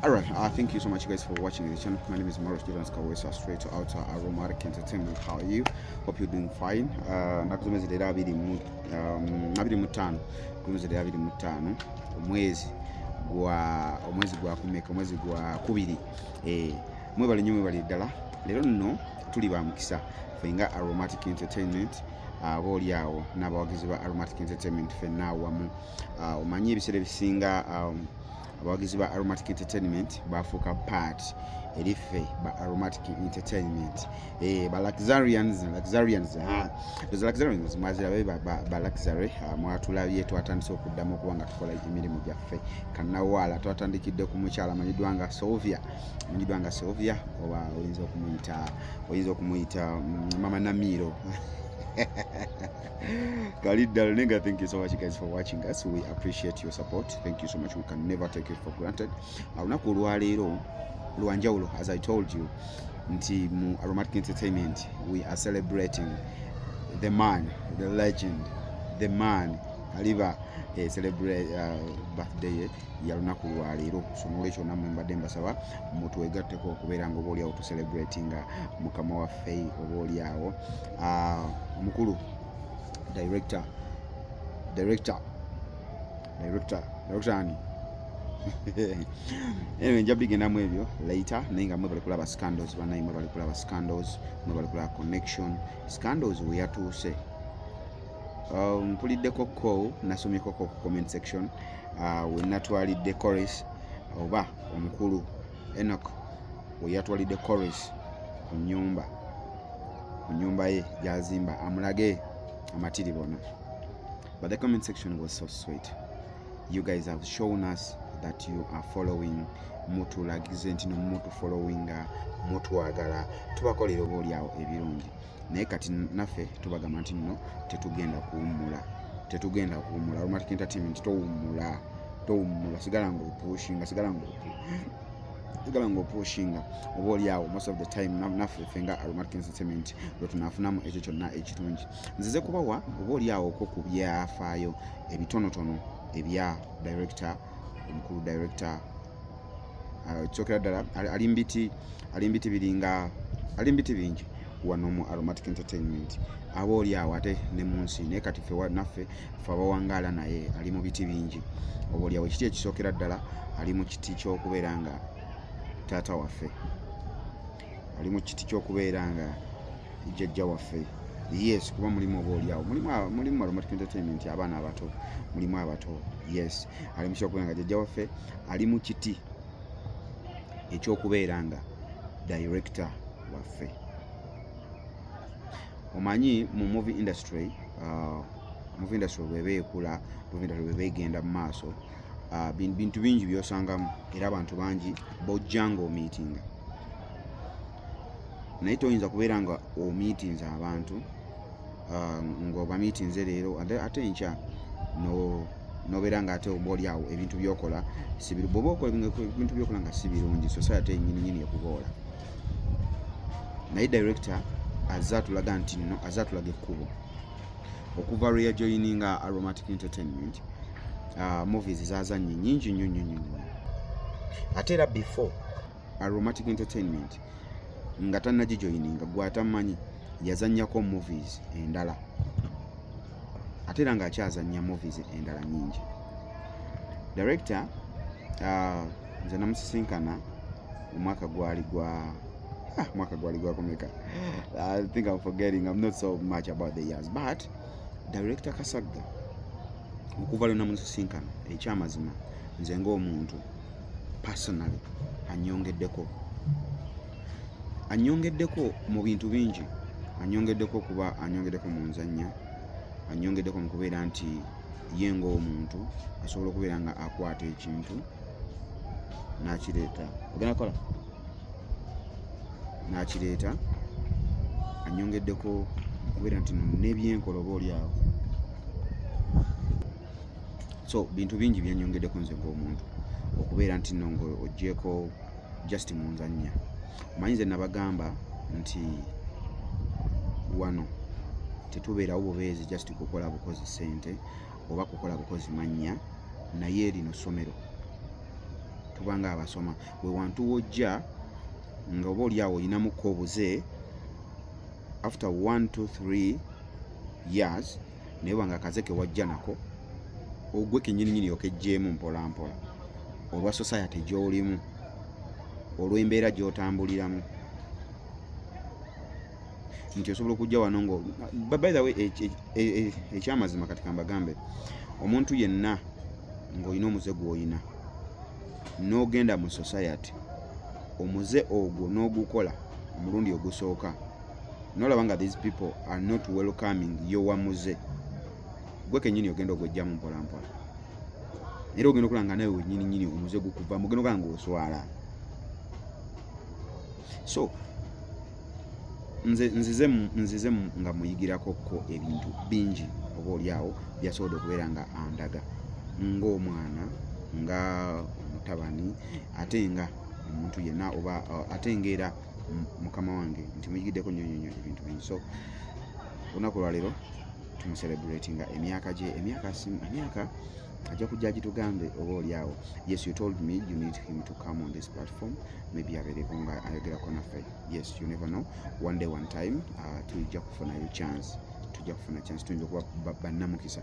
Alright, thank you so much guys for watching this channel. My name is Maurice Jordan Skawesa, straight to outer Aromatic Entertainment. How are you? Hope you're doing fine. Nakutumezedera abiri mutano kumezedera abiri mutano omwezi gwa kumeka omwezi gwa kubiri mwebale nnyo mwebale ddala. Leero nno tuli ba mukisa fenga Aromatic Entertainment booli awo n'abawagizi ba Aromatic Entertainment fenna awamu. Omanyi ebiseera ebisinga abawagizi ba Aromatic Entertainment bafuuka part eriffe ba Aromatic Entertainment ba luxurians mwazirabe ba luxury mwatulabye twatandise okuddamu okuba nga tukola emirimu gyaffe kannawaala twatandikidde ku mukyala amanyiddwa nga Sylvia oba oyinza okumuyita Mama Namiro. Kalidal Nega, thank you so much guys for watching us. We appreciate your support. Thank you so much. We can never take it for granted. As I told you, nti mu Aromatic Entertainment we are celebrating the man, the legend, the man aliva celebrate birthday ya lunaku lwa leero. So nolwekyo nammwe mbadde mbasaba mutwegatteko okubeera nga obaoliawo tu celebratinga mukama waffe obaoliawo omukulu director ani anyway nja bigendamu ebyo later naye nga mwe bali kulaba scandals banaye mwe bali kulaba scandals mwe bali kulaba connection scandals we yatuuse. Mpuliddeko ko nasomyeko ku comment section we natwalidde chorus oba omukulu Enoch we yatwalidde chorus ku nyumba ye gyazimba amulage amatiri bona. But the comment section was so sweet. You guys have shown us that you are following mutulagize nti nomuntu following mutwagala tubakolera obaoliawo ebirungi naye kati naffe tubagamba nti nno tetugenda kuwummula. Aromatic Entertainment towummula sigala ng'opushinga obaoliawo most of the time naffe fenga Aromatic Entertainment lwe tunaafunamu ekyo kyonna ekirungi. Nzize kubawa obaoliawo ko ku byafaayo ebitonotono ebya director omukulu director kyokera ddala alimbiti bingi wano mu Aromatic Entertainment abooliawo ate ne mu nsi naye kati naffe fe abawangaala naye ali mu biti bingi obaoliawo ekiti ekisookera ddala ali mu kiti ky'okubeera nga taata waffe ali mu kiti ky'okubeera nga jjajja waffe. Yes, kuba mulimu obaoliawo mulimu Aromatic Entertainment abaana abato mulimu abato. Yes, ali mu kyokubeera nga jjajja waffe ali mu kiti ekyokubeera nga director waffe. Omanyi mu movie industry bweba ekula bweba egenda mu maaso bintu bingi byosangamu era abantu bangi bojja nga omiitinga naye toyinza kubeera nga omiitinze abantu ng'oba miitinze leero ate enkya nobeera nga ate obaoliawo ebintu byokola bw'oba okola ebintu byokola nga si birungi society ennyini ekuboola. Naye director azatulaga nti nno azatulaga ekkubo okuva lwe yajoyininga Aromatic Entertainment movies zazanye nyingi nnyo ate era before Aromatic Entertainment nga tannagijoyininga gwatamanyi yazannyako movies endala ate era ng'akyazannya movies endala nyingi. Director nze namusisinkana omwaka gwali gwa kumeka. I think I'm forgetting. I'm not so much about the years. But Director Kasagga okuva lwe namusisinkana ekyamazima nze ng'omuntu personally anyongeddeko mu bintu bingi. Anyongeddeko kuba anyongeddeko mu nzannya, anyongeddeko mu kubeera nti ye ng'omuntu asobola okubeera nga akwata ekintu n'akireeta anyongeddeko okubeera nti n'ebyenkola obaoliawo. So bintu bingi byanyongeddeko nze ng'omuntu okubeera nti nno ng'oggyeko just mu nzannya. Omanyi nze nabagamba nti wano tetubeerawo bubeezi just kukola bukozi ssente oba kukola bukozi mannya naye lino ssomero tubanga abasoma we wantu wojja nga oba oli awo oyinamukko obuze after 1 to 3 years naye wanga akaze ke wajja nako ogwe kenyininyini okejjeemu mpola mpola olwa society gy'olimu olw'embeera gy'otambuliramu nti osobola okujja wano ngo by the way ekyamazima kati kambagambe omuntu yenna ng'olina omuze gw'olina n'ogenda mu society omuze ogwo n'ogukola omulundi ogusooka n'olaba nga these people are not welcoming yo wamuze gwe kenyini ogenda ogwejjamu mpolampola era ogenda okulanga nawe wenyininyini omuze gukuvamu ogenda okulanga ng'oswala so nzize nga muyigirakokko ebintu bingi oba oliawo byasobodde okubeera nga andaga ng'omwana nga omutabani ate nga omuntu yenna oba ate ngaera mukama wange nti muyigiddeko nnyo ebintu bingi so olunaku lwaleero tumuselebratinga emyaka ajja kujja gitugambe oba oliawo yes you told me you need him to come on this platform maybe abeereko nga ayogerako naffe yes you never know one day one time tujja kufunayo chance tuyinza okuba bannamukisa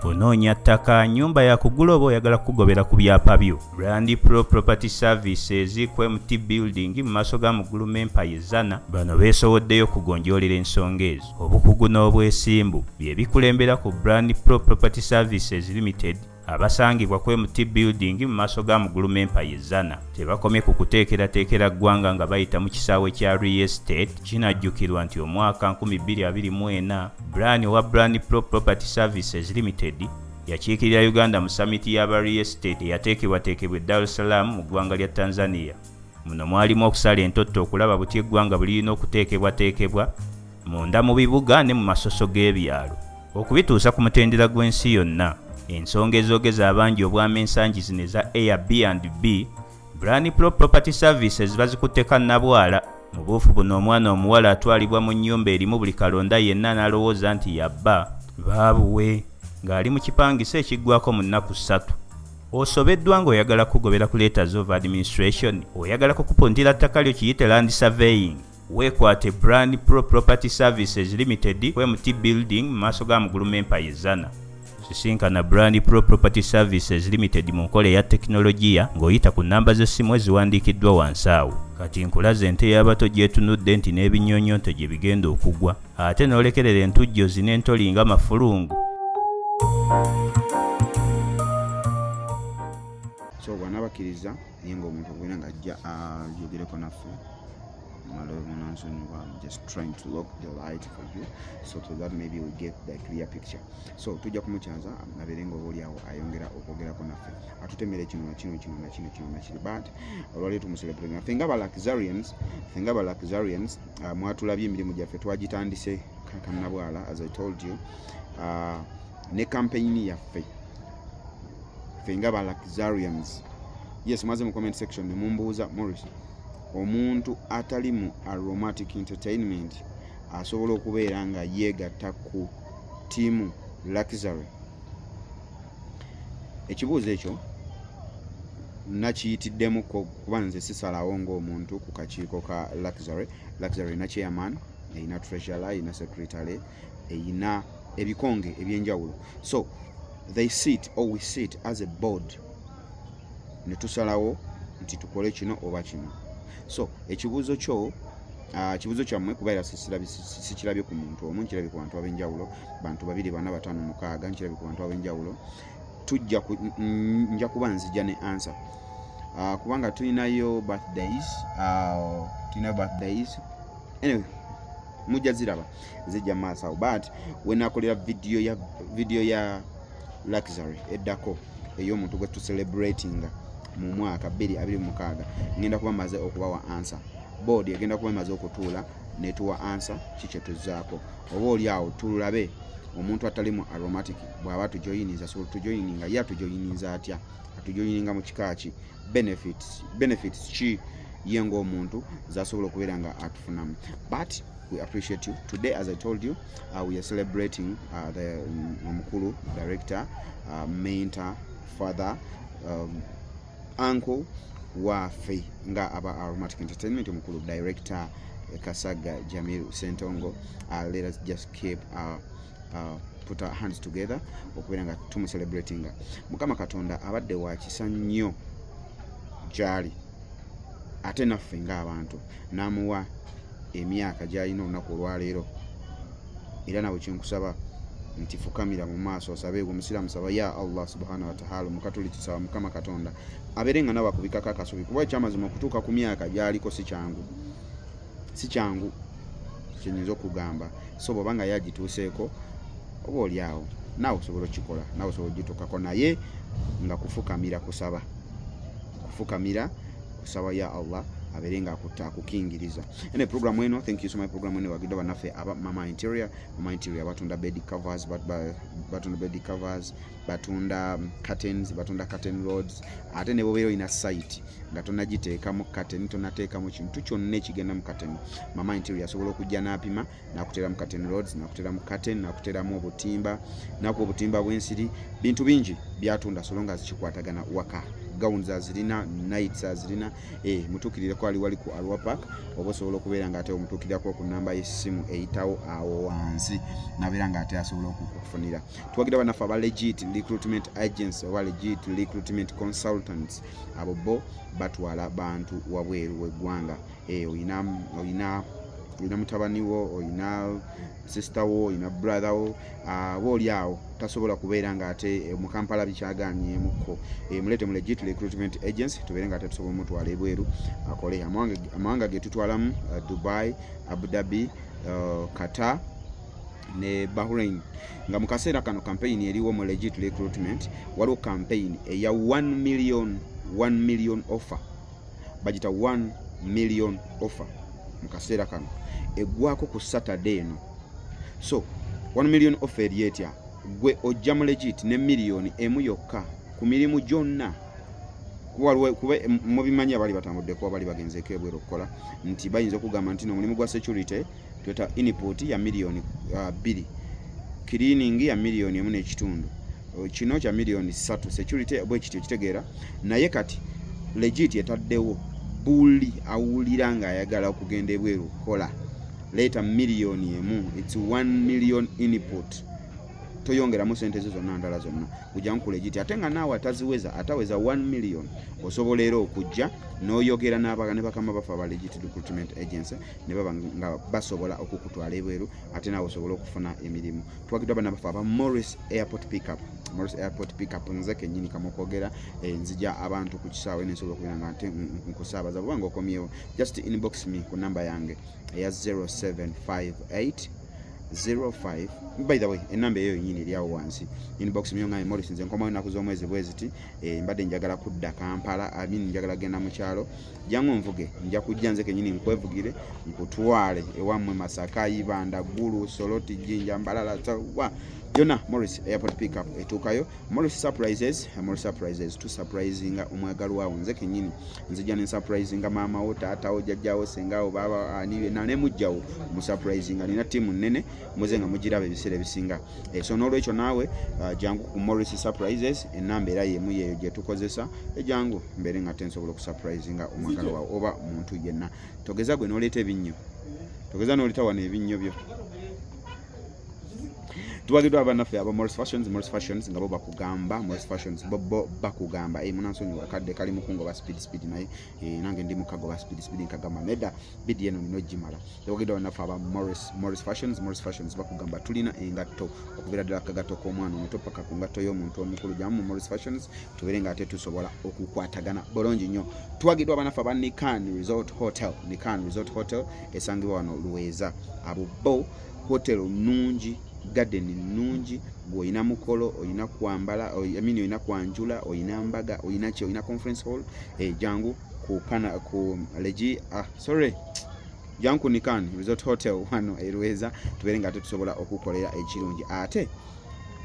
Onoonya ttaka, nnyumba ya kugula oba oyagala kugobera ku byapa byo. Brand Pro Property Services ku MT Building mu maaso ga Mugulum Empire Zana bano beesowoddeyo kugonjoolera ensonga ezo. Obukugu n'obwesimbu bye bikulembera ku Brand Pro Property Services Limited abasangibwa ku MT Building mu maaso ga Mugulum Empire Zana. Tebakomye ku kuteekerateekera ggwanga nga bayita mu kisaawe kya Real Estate. Kinajjukirwa nti omwaka 2024 Brand Pro Property Services Limited yakiikirira Uganda mu summit y'aba Real Estate eyateekebwateekebwa Dar es Salaam mu ggwanga lya Tanzania. Muno mwalimu okusala entotto okulaba buti eggwanga bulirina okuteekebwateekebwa munda mu bibuga ne mu masoso g'ebyalo okubituusa ku mutendera gw'ensi yonna. Ensonga ezoogeza abangi obwama ensangi zino eza Airbnb, Brand Pro Property Services bazikutte kannabwala. Mu buufu buno omwana omuwala atwalibwa mu nnyumba erimu buli kalonda yenna n'alowooza nti yabba baabuwe ng'ali mu kipangisa ekiggwako mu nnaku 3. Osobeddwa ng'oyagala kugobera ku letters of administration, oyagala kukupundira ttaka lyo kiyite land surveying, weekwate Brand Pro Property Services Limited ku MT Building mu maaso ga Mugulum Empire Zana. Sisinkana Brand Pro Property Services Limited mu nkola eya tekinologiya ng'oyita ku nnamba z'essimu eziwandiikiddwa wansi awo. Kati nkulaze ente y'abato gyetunudde nti n'ebinnyonnyonto gye bigenda okugwa, ate n'olekerera entujjozi n'entoli nga mafulungu. So bw'anabakkiriza naye ng'omuntu ogenda ng'ajja ayogereko naffe. I'm just trying to lock the light for you so that maybe we get the clear picture. So tujja kumukyaza abeerenga obaoliawo ayongera okwogerako naffe atutemere kino na kino but olwaleero tumuselebrating ffe nga ba Luxurians mwatulabye emirimu gyaffe twagitandise kannabwala as I told you ne campaign yaffe ffe nga ba Luxurians. Yes, maze mu comment section ne mumbuuza Morris omuntu atali mu aromatic entertainment asobola okubeera nga yeegatta ku tiimu Luxury. Ekibuuzo ekyo nakiyitiddemu kuba nze sisalawo ng'omuntu ku kakiiko ka Luxury erina chairman, erina treasurer, erina secretary, erina ebikonge ebyenjawulo. So we sit as a board ne tusalawo nti tukole kino oba kino. So ekibuuzo kyammwe kubeera sikirabye ku muntu omu, nkirabye ku bantu ab'enjawulo, bantu 2, 4, 5, 6, nkirabye ku bantu ab'enjawulo. Nja kuba nzija ne answer kubanga tulinayo birthdays anyway mujja ziraba zijja maaso awo, but wenakolera video ya Luxury eddako ey'omuntu gwe tuselebratinga mu mwaka 2026 ngenda kuba maze okubawa answer. Board egenda kuba maze okutuula netuwa answer kikye tuzaako oba oliawo tulabe omuntu atali mu aromatic bw'aba tujoyiniza so tujoyininga ya tujoyininza atya, atujoyininga mu kikaaki, benefits ki ye ng'omuntu zasobola okubeera nga atufunamu. But we appreciate you. Today, as I told you, we are celebrating the Omukulu director, mentor, father, uncle waffe nga aba Aromatic Entertainment, Omukulu director Kasaga Jamil Sentongo. Let us just keep put our hands together okubeera nga tumu-celebrating. Mukama Katonda abadde wa kisa nnyo gyali ate naffe ng'abantu n'amuwa emyaka gy'alina olunaku olwaleero. Era nawe kyenkusaba nti fukamira mu maaso osabe, omusiraamu saba ya Allah subhanahu wa ta'ala, omukatoliki saba Mukama Katonda abeere nga nawe akubikako akasubi, kuba ekyamazima okutuuka ku myaka gy'aliko si kyangu kyenyinza okugamba. So bw'oba nga yagituuseeko oba oli awo naawe osobola okikola, naawe osobola ogituukako, naye nga kufukamira kusaba ya Allah abeere nga akukingiriza. Ene program eno, thank you so much. Program eno wagidde bannaffe aba Mama Interior batunda bed covers, batunda curtains, batunda curtain rods. Ate ne bobeera olina site nga tonagiteekamu curtain, tonateekamu kintu kyonna ekigenda mu curtain, Mama Interior asobola okujja n'apima n'akuteera mu curtain rods, n'akuteera mu curtain, n'akuteeramu obutimba, n'akuwa obutimba bw'ensiri, bintu bingi byatunda so long as kikwatagana waka. Gowns azirina, nights azirina, mutuukirire ko wali ku Arua Park, oba osobola okubeera nga ate omutuukirirako ku namba y'essimu eyitawo awo wansi, nabeera nga ate asobola okukufunira. Tuwagira bannaffe aba Legit Recruitment Agency oba Legit Recruitment Consultants, abo bo batwala bantu wabweru w'eggwanga. Oyina mutabani wo, oyina sister wo, oyina brother wo, booli awo tasobola kubeera nga ate mu Kampala bikyagaanyeemuko, mulete mu Legit Recruitment Agency tubeere nga ate tusobola mutwala ebweru akole. Amawanga ge tutwalamu Dubai, Abu Dhabi, Qatar ne Bahrain. Nga mu kaseera kano campaign eriwo mu Legit Recruitment, waliwo campaign eya 1 million offer, bagita 1 million offer mu kaseera kano eggwako ku Saturday eno. So 1 million offer eri etya, gwe ojja mu Legit ne miliyoni emu yokka ku mirimu gyonna. Kuba mubimanyi abali batambuddeko abali bagenzeeko ebweru okukola nti bayinza okugamba nti omulimu gwa security tweta input ya miliyoni 2, cleaning ya miliyoni 1.5, kino kya miliyoni 3, security bwe kityo kitegeera. Naye kati Legit etaddewo buli awulira nga ayagala okugenda ebweru okukola leeta miliyoni emu, it's 1 million input, toyongeramu sente zo zonna ndala zonna, kujja ku Legit. Ate nga naawe ataweza 1 million, osobola era okujja n'oyogera ne bakama bafa aba Legit Recruitment Agency ne baba nga basobola okukutwala ebweru, ate naawe osobola okufuna emirimu. Twagiddwa bana bafa aba Morris Airport Pickup, nze kennyini kamukwogera, nzija abantu ku kisaawe nesobola okubeera nga nte nkusaabaza. Bwanga okomyewo, just inbox me ku namba yange eya 0758 05. By the way, enamba eyo nyini eri awo wansi. Inbox myo nga Morris nze nkomayo naku z'omwezi bweziti, mbadde njagala kudda Kampala, njagala genda mu kyalo. Jangu nvuge, nja kujja nze kenyini nkwevugire, nkutwale ewammwe Masaka, Ibanda, Gulu, Soroti, Jinja, Mbalala, wa yona Morris Airport Pickup etuukayo. Morris Surprises tu surprisinga omwagalwa wawo, nze kenyini nzija ne surprisinga maama wo, taata wo, jjajja wo, senga wo, baba aniwe na ne mujjawo mu surprisinga. Nina timu nnene muze nga mugiraba ebiseera ebisinga. So n'olwekyo naawe jangu ku Morris Surprises, enamba era yemu yeyo gye tukozesa, jangu mbeere nga tensobola okusurprisinga omwagalwa wawo oba muntu yenna. Togeza gwe n'oleeta ebinnyo, togeza n'oleeta wano ebinnyo byo. Tuwagiddwa abannaffe aba Morris Fashions nga bo bakugamba, Morris Fashions bo bakugamba munansonyi wakadde kali mukungo ba speed naye nange ndi mukago ba speed nkagamba nedda bidi eno nino gimala. Tuwagiddwa abannaffe aba Morris Fashions bakugamba tulina engatto okubeera ddala kagato k'omwana omuto paka ku ngatto y'omuntu omukulu. Jamu Morris Fashions tubeere nga ate tusobola okukwatagana bulungi nnyo. Tuwagiddwa abannaffe aba Nikan Resort Hotel esangibwa wano Luweza. Abo bo hotel nungi, garden nungi, gwoyina mukolo, oyina kwambala, oyina kwanjula, oyina mbaga, oyina conference hall, jangu ku Legit jangu ku Nikan Resort Hotel wano Luweza, tubeere nga tusobola okukolera ekirungi. Ate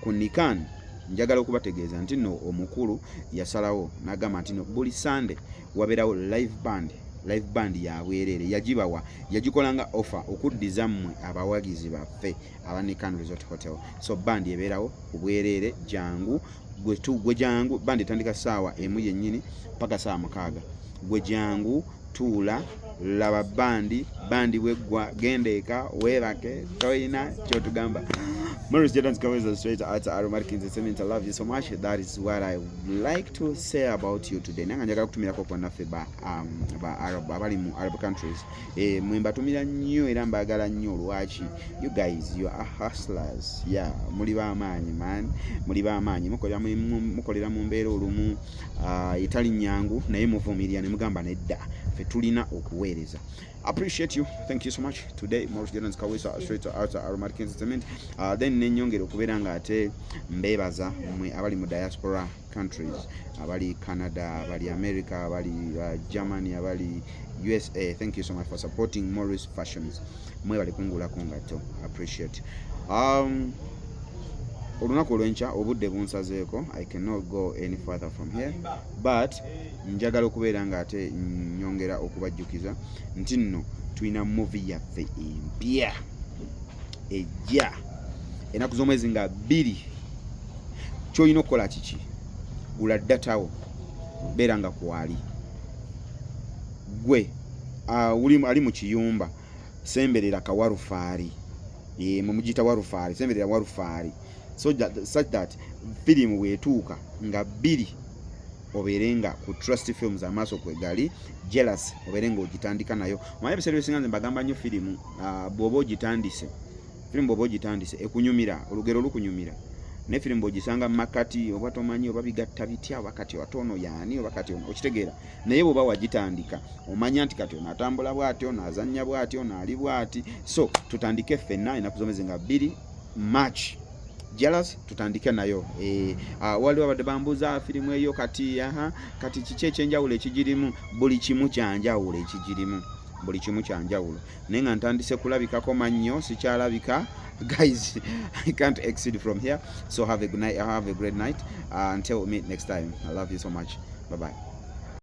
ku Nikan njagala okubategeeza nti no omukulu yasalawo n'agamba nti no buli Sunday wabeerawo live band live band ya bwerere yagibawa yagikolanga offer okuddiza mmwe abawagizi baffe abane Kano Resort Hotel. So band ebeerawo ku bwerere jangu gwe jangu band etandika saawa emu yennyini paka saa 6 gwe jangu tuula laba bandi weggwa gendeeka weebake toyina kyotugamba. Maurice Jordan's Kaweza straight out Aromatic Entertainment. I love you so much. That is what I would like to say about you today. Nanga njagala kutumirako kwa naffe ba abali mu Arab countries. Mwemba tumira nnyo era mbagala nnyo lwaki. You guys, you are hustlers. Yeah, muli b'amaanyi man. Muli b'amaanyi mukolera mu mbeera olumu etali nyangu naye muvumirira ne mugamba nedda. Ffe tulina okuweereza. Appreciate you. Thank you so much. Today, Maurice Jordan's Kaweza straight out Aromatic Entertainment. Then nenyongera okubeera nga ate mbebaza mwe abali mu diaspora countries, abali Canada, abali America, abali Germany, abali USA. Thank you so much for supporting Maurice Fashions. Mwe bali kungulako ngato. Appreciate. Olunaku olw'enkya obudde bunsazeeko. I cannot go any further from here, but njagala okubeera nga ate nyongera okubajjukiza nti nno tulina movie yaffe empya ejja enaku z'omwezi nga 2. Kyolina okukola kiki? Gula datawo beera nga kwali gwe ali mu kiyumba semberera kawarufaari mumugita warufaari semberera warufaari such that firimu weetuuka nga 2 oberenga ku Trust Films amaaso kwegali Jealous oberenga ogitandika nayo. Mwaye ebiseera ebisinga nze mbagamba nnyo firimu bw'oba ogitandise ekunyumira olugero lukunyumira ne firimu bw'ogisanga mu makati oba tomanyi oba bigatta bitya oba kati watono yaani oba kati okitegeera naye bw'oba wagitandika omanya nti kati onatambula bw'ati onaazannya bw'ati onaali bw'ati. So tutandike ffenna enaku z'omwezi nga 2 March Jealous tutandike nayo. Waliwo abadde bambuuza firimu eyo kati kati kiki ekyenjawulo ekigirimu? Buli kimu kyanjawulo ekigirimu, buli kimu kyanjawulo naye nga ntandise kulabikako mannyo sikyalabika. Guys, I can't exceed from here. So have a good night. Have a great night. Until we meet next time. I love you so much. Bye bye.